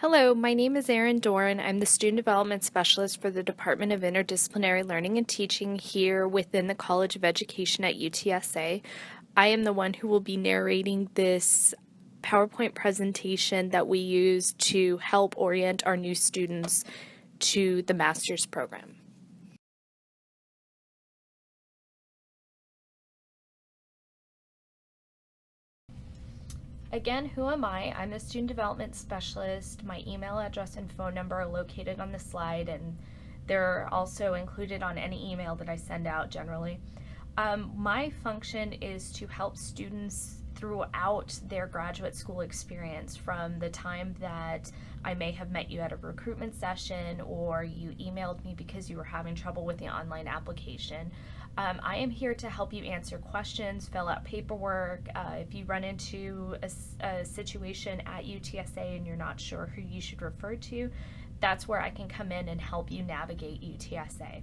Hello, my name is Erin Doran. I'm the Student Development Specialist for the Department of Interdisciplinary Learning and Teaching here within the College of Education at UTSA. I am the one who will be narrating this PowerPoint presentation that we use to help orient our new students to the master's program. Again, who am I? I'm a student development specialist. My email address and phone number are located on the slide, and they're also included on any email that I send out generally. My function is to help students throughout their graduate school experience, from the time that I may have met you at a recruitment session or you emailed me because you were having trouble with the online application. I am here to help you answer questions, fill out paperwork. If you run into a situation at UTSA and you're not sure who you should refer to, that's where I can come in and help you navigate UTSA.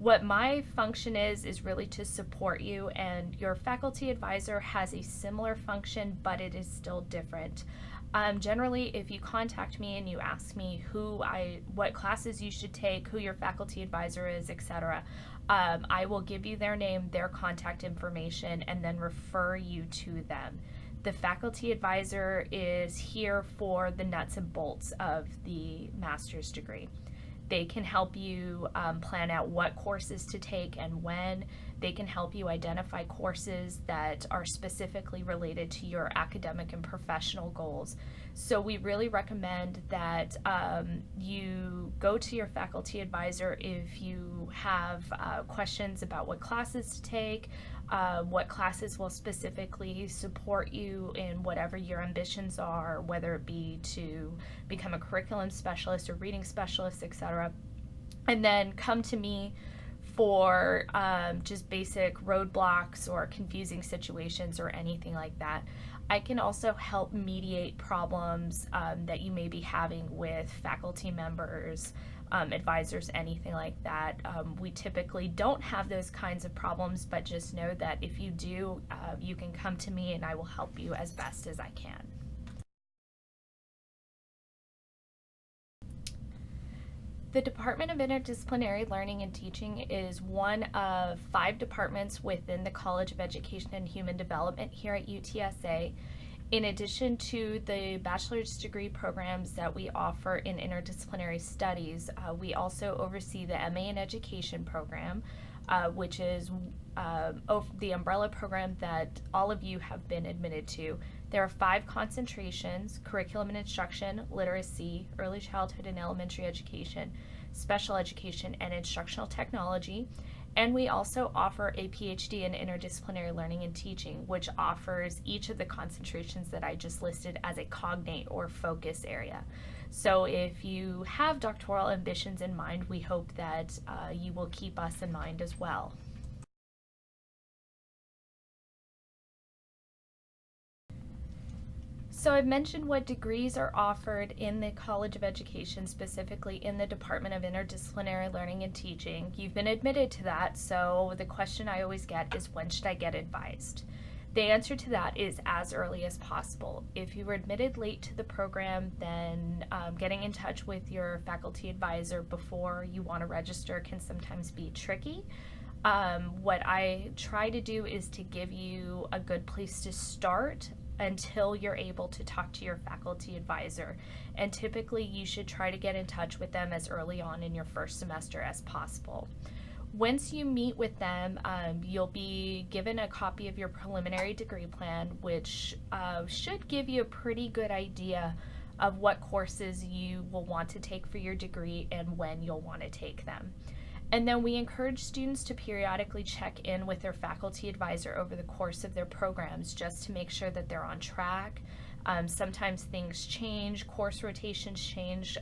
What my function is really to support you, and your faculty advisor has a similar function, but it is still different. Generally, if you contact me and you ask me what classes you should take, who your faculty advisor is, etc., I will give you their name, their contact information, and then refer you to them. The faculty advisor is here for the nuts and bolts of the master's degree. They can help you plan out what courses to take and when. They can help you identify courses that are specifically related to your academic and professional goals. So we really recommend that you go to your faculty advisor if you have questions about what classes to take, what classes will specifically support you in whatever your ambitions are, whether it be to become a curriculum specialist or reading specialist, etc. And then come to me for just basic roadblocks or confusing situations or anything like that. I can also help mediate problems that you may be having with faculty members, advisors, anything like that. We typically don't have those kinds of problems, but just know that if you do, you can come to me and I will help you as best as I can. The Department of Interdisciplinary Learning and Teaching is one of 5 departments within the College of Education and Human Development here at UTSA. In addition to the bachelor's degree programs that we offer in interdisciplinary studies, we also oversee the MA in Education program, which is the umbrella program that all of you have been admitted to. There are 5 concentrations: curriculum and instruction, literacy, early childhood and elementary education, special education, and instructional technology. And we also offer a PhD in interdisciplinary learning and teaching, which offers each of the concentrations that I just listed as a cognate or focus area. So if you have doctoral ambitions in mind, we hope that you will keep us in mind as well. So I've mentioned what degrees are offered in the College of Education, specifically in the Department of Interdisciplinary Learning and Teaching. You've been admitted to that, so the question I always get is, when should I get advised? The answer to that is as early as possible. If you were admitted late to the program, then getting in touch with your faculty advisor before you want to register can sometimes be tricky. What I try to do is to give you a good place to start until you're able to talk to your faculty advisor. And typically you should try to get in touch with them as early on in your first semester as possible. Once you meet with them, you'll be given a copy of your preliminary degree plan, which should give you a pretty good idea of what courses you will want to take for your degree and when you'll want to take them. And then we encourage students to periodically check in with their faculty advisor over the course of their programs, just to make sure that they're on track. Sometimes things change, course rotations change.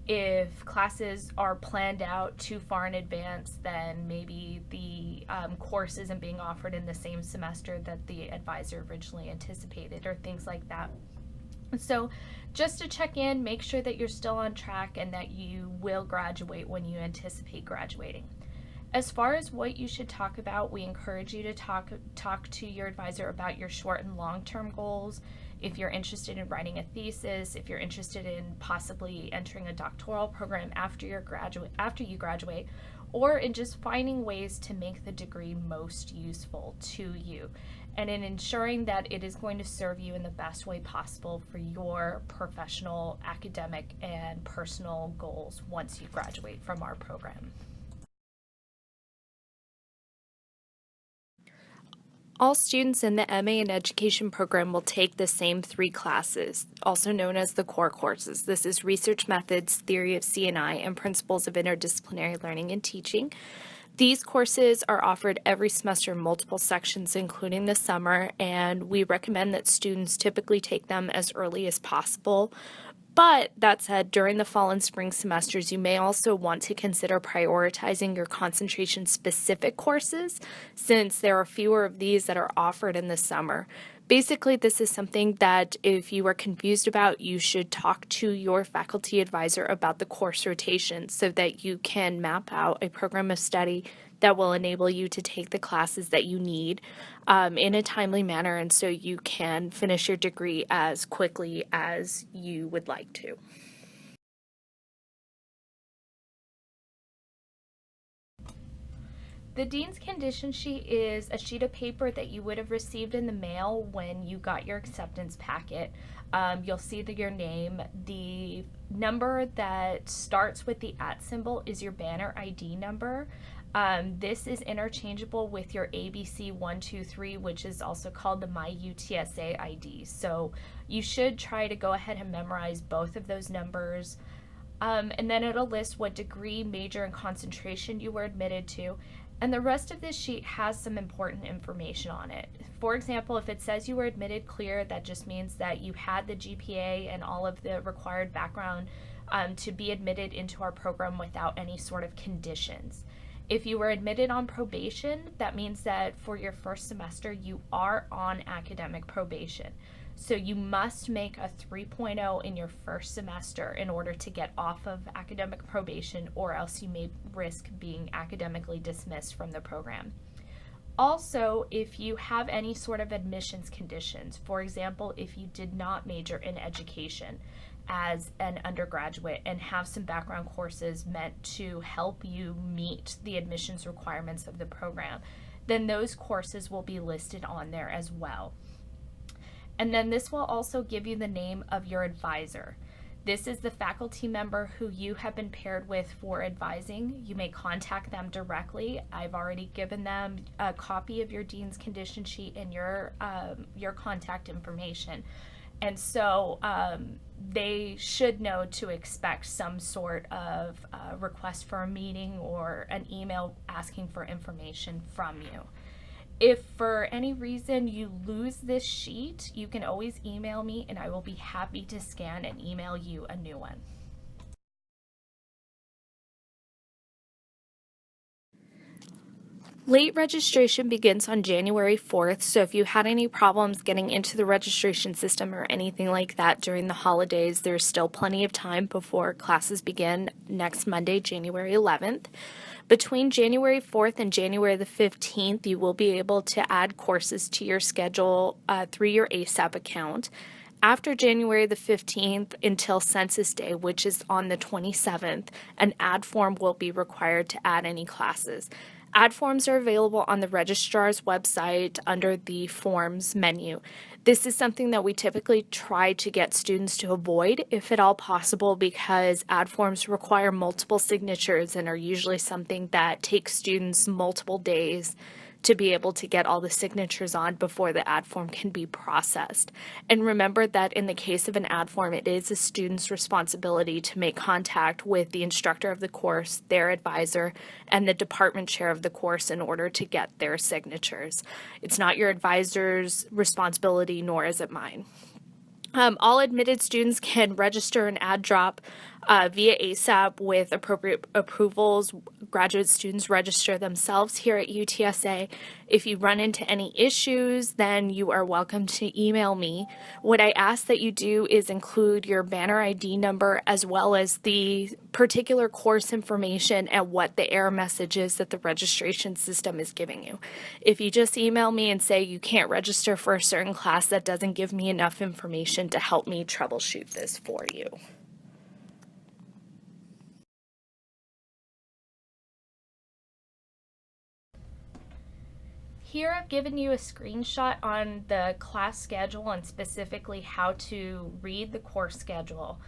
If classes are planned out too far in advance, then maybe the course isn't being offered in the same semester that the advisor originally anticipated, or things like that. So just to check in, make sure that you're still on track and that you will graduate when you anticipate graduating. As far as what you should talk about, we encourage you to talk to your advisor about your short and long-term goals. If you're interested in writing a thesis, if you're interested in possibly entering a doctoral program after you graduate, or in just finding ways to make the degree most useful to you, and in ensuring that it is going to serve you in the best way possible for your professional, academic, and personal goals once you graduate from our program. All students in the MA in Education program will take the same 3 classes, also known as the core courses. This is Research Methods, Theory of C&I, and Principles of Interdisciplinary Learning and Teaching. These courses are offered every semester in multiple sections, including the summer, and we recommend that students typically take them as early as possible. But that said, during the fall and spring semesters, you may also want to consider prioritizing your concentration-specific courses, since there are fewer of these that are offered in the summer. Basically, this is something that if you are confused about, you should talk to your faculty advisor about the course rotation so that you can map out a program of study that will enable you to take the classes that you need in a timely manner, and so you can finish your degree as quickly as you would like to. The Dean's Condition Sheet is a sheet of paper that you would have received in the mail when you got your acceptance packet. You'll see your name. The number that starts with the @ symbol is your banner ID number. This is interchangeable with your ABC 123, which is also called the MyUTSA ID. So you should try to go ahead and memorize both of those numbers. And then it'll list what degree, major, and concentration you were admitted to. And the rest of this sheet has some important information on it. For example, if it says you were admitted clear, that just means that you had the GPA and all of the required background to be admitted into our program without any sort of conditions. If you were admitted on probation, that means that for your first semester, you are on academic probation. So you must make a 3.0 in your first semester in order to get off of academic probation, or else you may risk being academically dismissed from the program. Also, if you have any sort of admissions conditions, for example, if you did not major in education as an undergraduate and have some background courses meant to help you meet the admissions requirements of the program, then those courses will be listed on there as well. And then this will also give you the name of your advisor. This is the faculty member who you have been paired with for advising. You may contact them directly. I've already given them a copy of your Dean's Condition Sheet and your contact information. And so they should know to expect some sort of request for a meeting or an email asking for information from you. If for any reason you lose this sheet, you can always email me and I will be happy to scan and email you a new one. Late registration begins on January 4th, so if you had any problems getting into the registration system or anything like that during the holidays, there's still plenty of time before classes begin next Monday, January 11th. Between January 4th and January the 15th, you will be able to add courses to your schedule through your ASAP account. After January the 15th until Census Day, which is on the 27th, an add form will be required to add any classes. Add forms are available on the registrar's website under the Forms menu. This is something that we typically try to get students to avoid, if at all possible, because add forms require multiple signatures and are usually something that takes students multiple days to be able to get all the signatures on before the add form can be processed. And remember that in the case of an add form, it is a student's responsibility to make contact with the instructor of the course, their advisor, and the department chair of the course in order to get their signatures. It's not your advisor's responsibility, nor is it mine. All admitted students can register an add drop via ASAP with appropriate approvals. Graduate students register themselves here at UTSA. If you run into any issues, then you are welcome to email me. What I ask that you do is include your banner ID number as well as the particular course information and what the error message is that the registration system is giving you. If you just email me and say you can't register for a certain class, that doesn't give me enough information to help me troubleshoot this for you. Here I've given you a screenshot on the class schedule and specifically how to read the course schedule.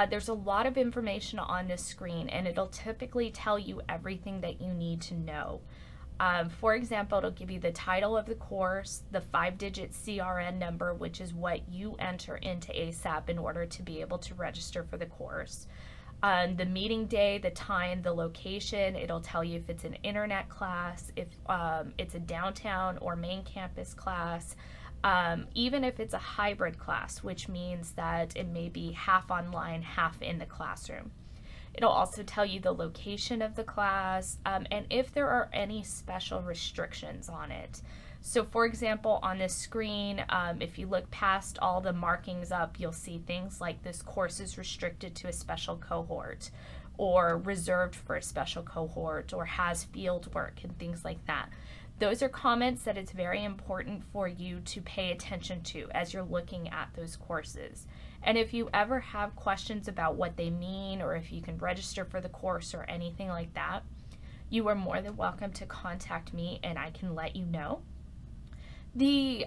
There's a lot of information on this screen and it'll typically tell you everything that you need to know. For example, it'll give you the title of the course, the 5-digit CRN number, which is what you enter into ASAP in order to be able to register for the course. The meeting day, the time, the location. It'll tell you if it's an internet class, if it's a downtown or main campus class, even if it's a hybrid class, which means that it may be half online, half in the classroom. It'll also tell you the location of the class and if there are any special restrictions on it. So for example, on this screen, if you look past all the markings up, you'll see things like this course is restricted to a special cohort or reserved for a special cohort or has field work and things like that. Those are comments that it's very important for you to pay attention to as you're looking at those courses. And if you ever have questions about what they mean or if you can register for the course or anything like that, you are more than welcome to contact me and I can let you know. The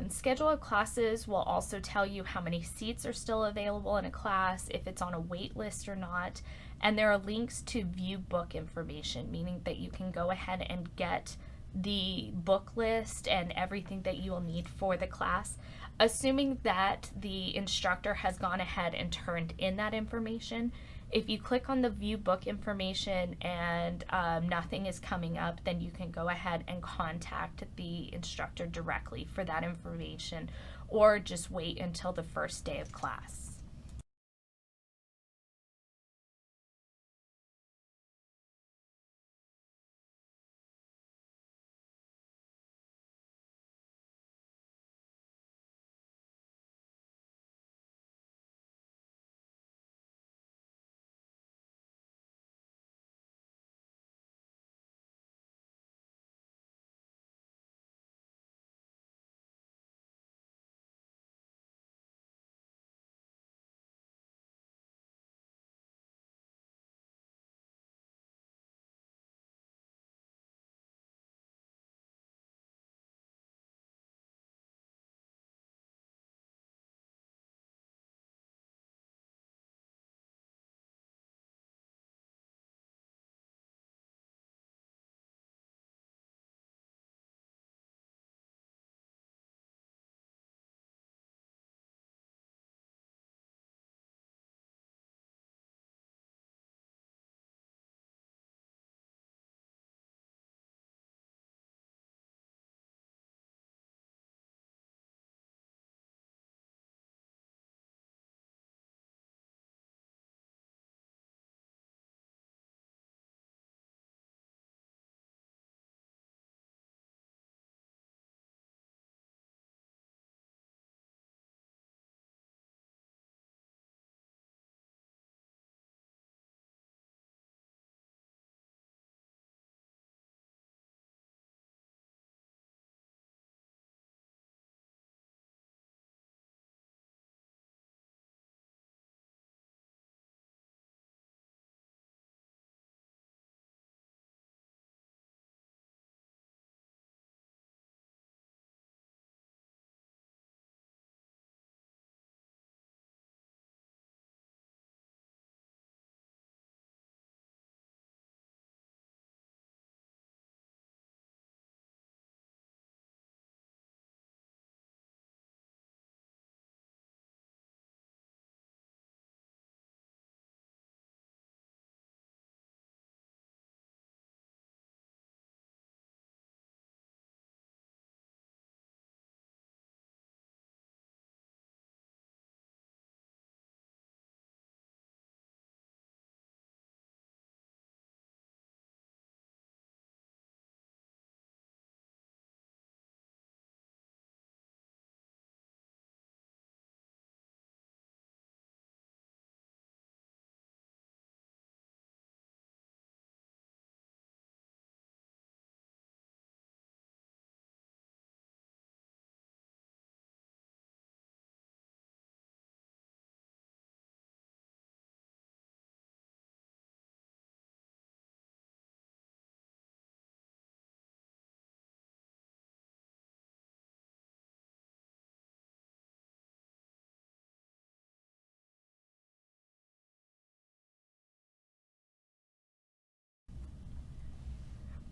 schedule of classes will also tell you how many seats are still available in a class, if it's on a wait list or not, and there are links to view book information, meaning that you can go ahead and get the book list and everything that you will need for the class, assuming that the instructor has gone ahead and turned in that information. If you click on the view book information and nothing is coming up, then you can go ahead and contact the instructor directly for that information or just wait until the first day of class.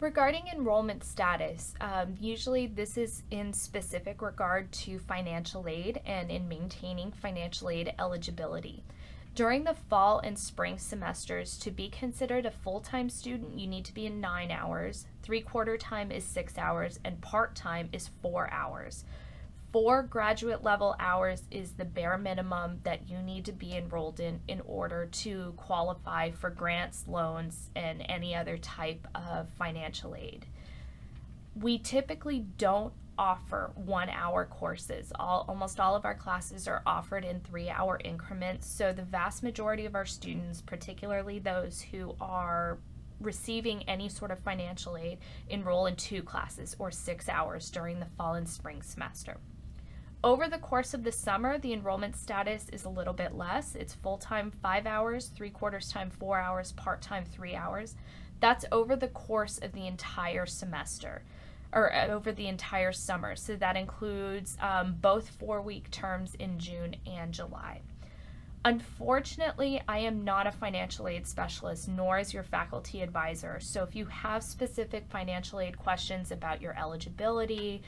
Regarding enrollment status, usually this is in specific regard to financial aid and in maintaining financial aid eligibility. During the fall and spring semesters, to be considered a full-time student, you need to be in 9 hours, 3/4 time is 6 hours, and part-time is 4 hours. 4 graduate level hours is the bare minimum that you need to be enrolled in order to qualify for grants, loans, and any other type of financial aid. We typically don't offer 1-hour courses. Almost all of our classes are offered in 3-hour increments, so the vast majority of our students, particularly those who are receiving any sort of financial aid, enroll in 2 classes or 6 hours during the fall and spring semester. Over the course of the summer, the enrollment status is a little bit less. It's full-time 5 hours, 3/4 time 4 hours, part-time 3 hours. That's over the course of the entire semester, or over the entire summer. So that includes both 4-week terms in June and July. Unfortunately, I am not a financial aid specialist, nor is your faculty advisor. So if you have specific financial aid questions about your eligibility,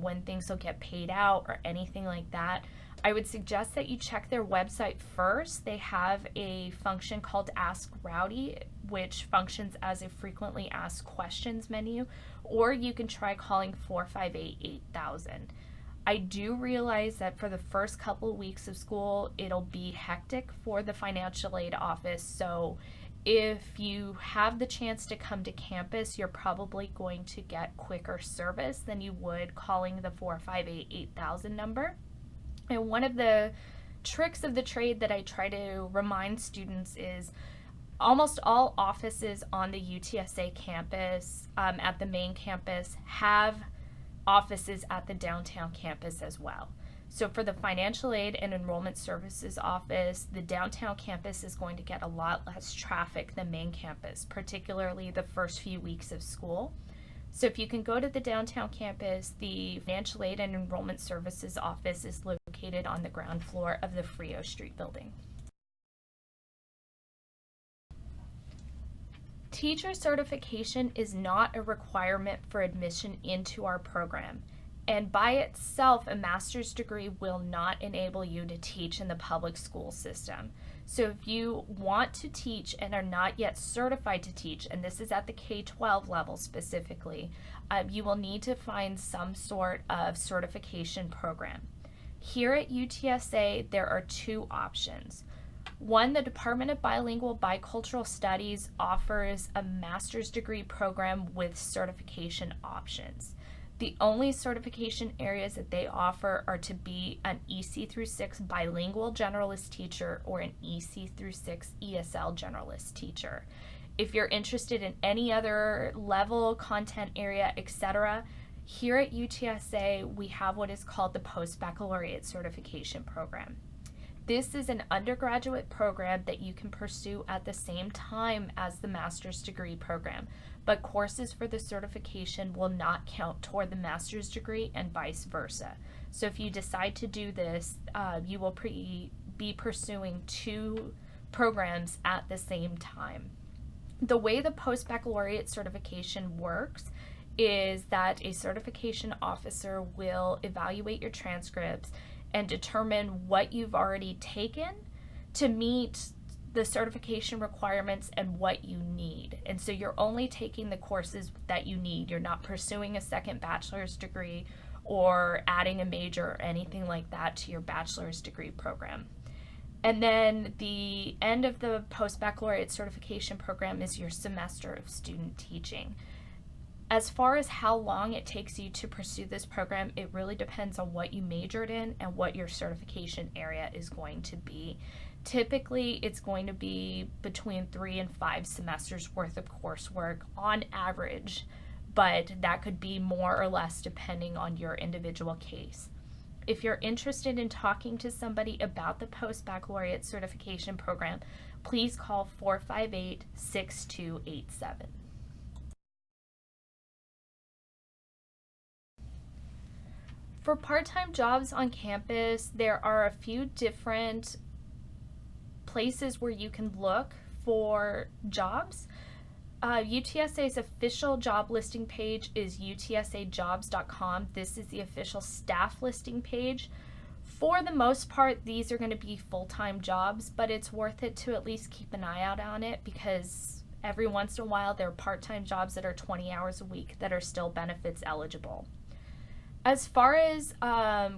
when things will get paid out, or anything like that, I would suggest that you check their website first. They have a function called Ask Rowdy, which functions as a frequently asked questions menu, or you can try calling 458-8000. I do realize that for the first couple of weeks of school, it'll be hectic for the financial aid office. So if you have the chance to come to campus, you're probably going to get quicker service than you would calling the 458-8000 number. And one of the tricks of the trade that I try to remind students is almost all offices on the UTSA campus, at the main campus, have offices at the downtown campus as well. So for the financial aid and enrollment services office, the downtown campus is going to get a lot less traffic than main campus, particularly the first few weeks of school. So if you can go to the downtown campus, the financial aid and enrollment services office is located on the ground floor of the Frio Street building. Teacher certification is not a requirement for admission into our program, and by itself, a master's degree will not enable you to teach in the public school system. So if you want to teach and are not yet certified to teach, and this is at the K-12 level specifically, you will need to find some sort of certification program. Here at UTSA, there are 2 options. One, the Department of Bilingual Bicultural Studies offers a master's degree program with certification options. The only certification areas that they offer are to be an EC through 6 bilingual generalist teacher or an EC through 6 ESL generalist teacher. If you're interested in any other level, content area, etc., here at UTSA, we have what is called the Post-Baccalaureate Certification Program. This is an undergraduate program that you can pursue at the same time as the master's degree program, but courses for the certification will not count toward the master's degree and vice versa. So if you decide to do this, you will be pursuing 2 programs at the same time. The way the post-baccalaureate certification works is that a certification officer will evaluate your transcripts and determine what you've already taken to meet the certification requirements and what you need. And so you're only taking the courses that you need. You're not pursuing a second bachelor's degree or adding a major or anything like that to your bachelor's degree program. And then the end of the post-baccalaureate certification program is your semester of student teaching. As far as how long it takes you to pursue this program, it really depends on what you majored in and what your certification area is going to be. Typically, it's going to be between 3 and 5 semesters worth of coursework on average, but that could be more or less depending on your individual case. If you're interested in talking to somebody about the post-baccalaureate certification program, please call 458-6287. For part-time jobs on campus, there are a few different places where you can look for jobs. UTSA's official job listing page is utsajobs.com. This is the official staff listing page. For the most part, these are going to be full-time jobs, but it's worth it to at least keep an eye out on it, because every once in a while there are part-time jobs that are 20 hours a week that are still benefits eligible. As far as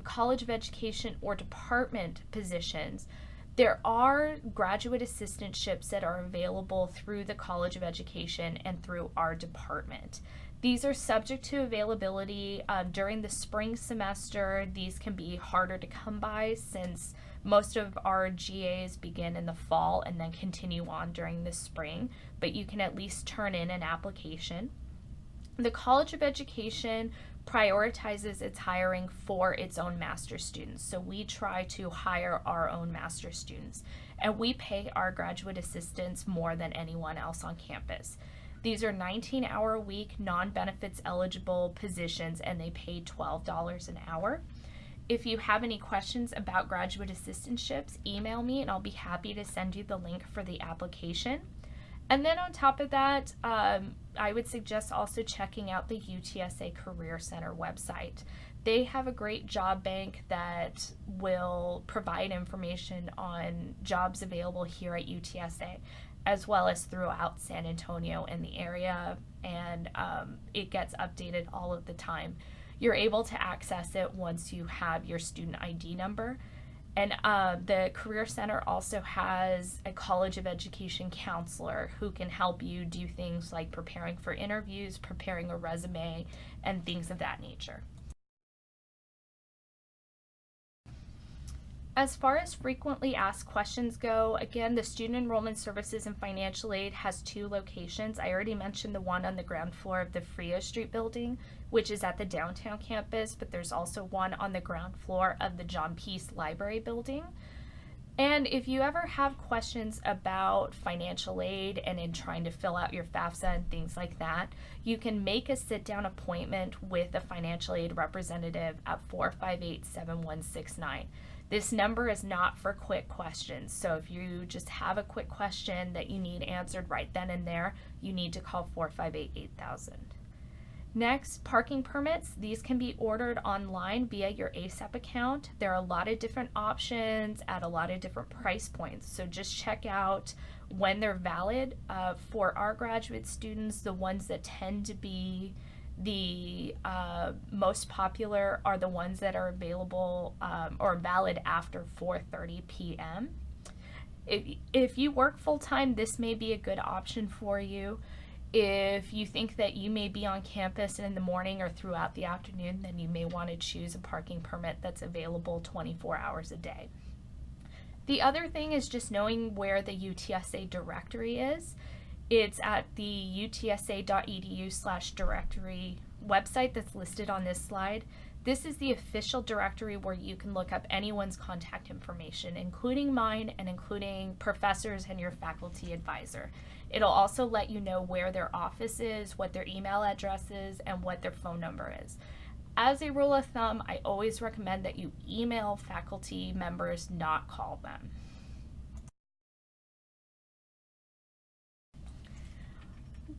College of Education or department positions, there are graduate assistantships that are available through the College of Education and through our department. These are subject to availability during the spring semester. These can be harder to come by since most of our GAs begin in the fall and then continue on during the spring, but you can at least turn in an application. The College of Education prioritizes its hiring for its own master's students. So we try to hire our own master's students, and we pay our graduate assistants more than anyone else on campus. These are 19-hour-a-week, non-benefits eligible positions, and they pay $12 an hour. If you have any questions about graduate assistantships, email me and I'll be happy to send you the link for the application. And then on top of that, I would suggest also checking out the UTSA Career Center website. They have a great job bank that will provide information on jobs available here at UTSA, as well as throughout San Antonio and the area, and it gets updated all of the time. You're able to access it once you have your student ID number. And the Career Center also has a College of Education counselor who can help you do things like preparing for interviews, preparing a resume, and things of that nature. As far as frequently asked questions go, again, the Student Enrollment Services and Financial Aid has 2 locations. I already mentioned the one on the ground floor of the Frio Street building, which is at the downtown campus, but there's also one on the ground floor of the John Peace Library building. And if you ever have questions about financial aid and in trying to fill out your FAFSA and things like that, you can make a sit-down appointment with a financial aid representative at 458-7169. This number is not for quick questions, so if you just have a quick question that you need answered right then and there, you need to call 458-8000. Next, parking permits. These can be ordered online via your ASAP account. There are a lot of different options at a lot of different price points, so just check out when they're valid. For our graduate students, the ones that tend to be the most popular are the ones that are available or valid after 4:30 p.m. If you work full-time, this may be a good option for you. If you think that you may be on campus in the morning or throughout the afternoon, then you may want to choose a parking permit that's available 24 hours a day. The other thing is just knowing where the UTSA directory is. It's at the utsa.edu/directory website that's listed on this slide. This is the official directory where you can look up anyone's contact information, including mine and including professors and your faculty advisor. It'll also let you know where their office is, what their email address is, and what their phone number is. As a rule of thumb, I always recommend that you email faculty members, not call them.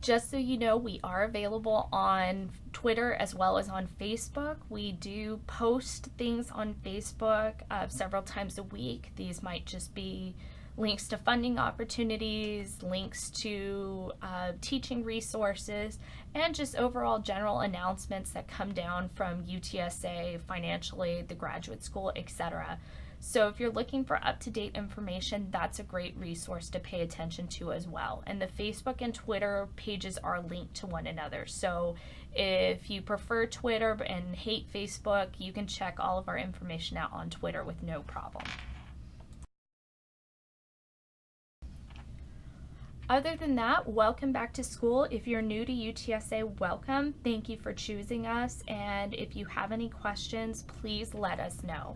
Just so you know, we are available on Twitter as well as on Facebook. We do post things on Facebook several times a week. These might just be links to funding opportunities, links to teaching resources, and just overall general announcements that come down from UTSA, financial aid, the graduate school, etc. So if you're looking for up-to-date information, that's a great resource to pay attention to as well. And the Facebook and Twitter pages are linked to one another. So if you prefer Twitter and hate Facebook, you can check all of our information out on Twitter with no problem. Other than that, welcome back to school. If you're new to UTSA, welcome. Thank you for choosing us. And if you have any questions, please let us know.